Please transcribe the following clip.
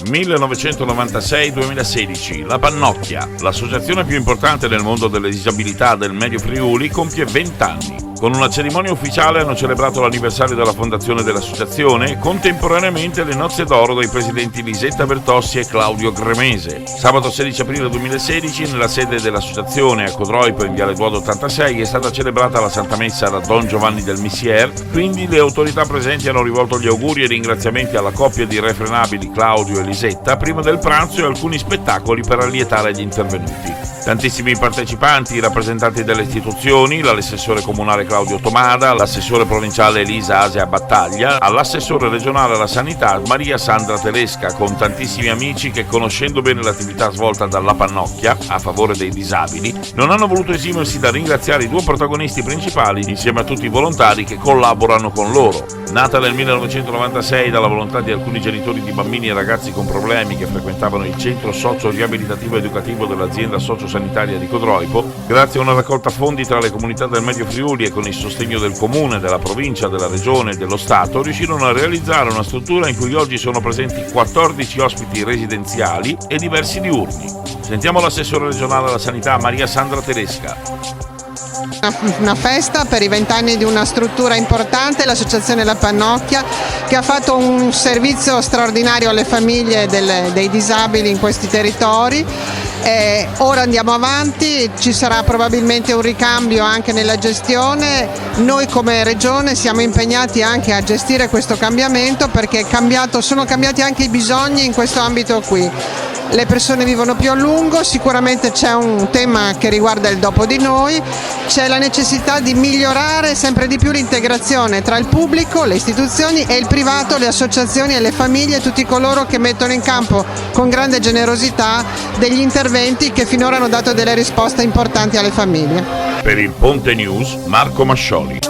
1996-2016, la Pannocchia, l'associazione più importante nel mondo delle disabilità del Medio Friuli, compie 20 anni. Con una cerimonia ufficiale hanno celebrato l'anniversario della fondazione dell'associazione e contemporaneamente le nozze d'oro dei presidenti Lisetta Bertossi e Claudio Gremese. Sabato 16 aprile 2016, nella sede dell'associazione a Codroipo in Viale Duodo 86, è stata celebrata la Santa Messa da Don Giovanni del Missier. Quindi le autorità presenti hanno rivolto gli auguri e ringraziamenti alla coppia di irrefrenabili Claudio e Lisetta prima del pranzo e alcuni spettacoli per allietare gli intervenuti. Tantissimi partecipanti, i rappresentanti delle istituzioni, l'assessore comunale Claudio Tomada, l'assessore provinciale Elisa Asia Battaglia, all'assessore regionale alla sanità Maria Sandra Telesca, con tantissimi amici che, conoscendo bene l'attività svolta dalla Pannocchia a favore dei disabili, non hanno voluto esimersi da ringraziare i due protagonisti principali insieme a tutti i volontari che collaborano con loro. Nata nel 1996 dalla volontà di alcuni genitori di bambini e ragazzi con problemi che frequentavano il centro socio-riabilitativo educativo dell'azienda sociosanitaria di Codroipo, grazie a una raccolta fondi tra le comunità del Medio Friuli e con il sostegno del comune, della provincia, della regione e dello Stato, riuscirono a realizzare una struttura in cui oggi sono presenti 14 ospiti residenziali e diversi diurni. Sentiamo l'assessore regionale alla sanità Maria Sandra Telesca. Una festa per i 20 anni di una struttura importante, l'associazione La Pannocchia, che ha fatto un servizio straordinario alle famiglie dei disabili in questi territori. Ora andiamo avanti, ci sarà probabilmente un ricambio anche nella gestione. Noi come regione siamo impegnati anche a gestire questo cambiamento, perché sono cambiati anche i bisogni in questo ambito qui. Le persone vivono più a lungo, sicuramente c'è un tema che riguarda il dopo di noi, c'è la necessità di migliorare sempre di più l'integrazione tra il pubblico, le istituzioni e il privato, le associazioni e le famiglie, tutti coloro che mettono in campo con grande generosità degli interventi che finora hanno dato delle risposte importanti alle famiglie. Per il Ponte News, Marco Mascioli.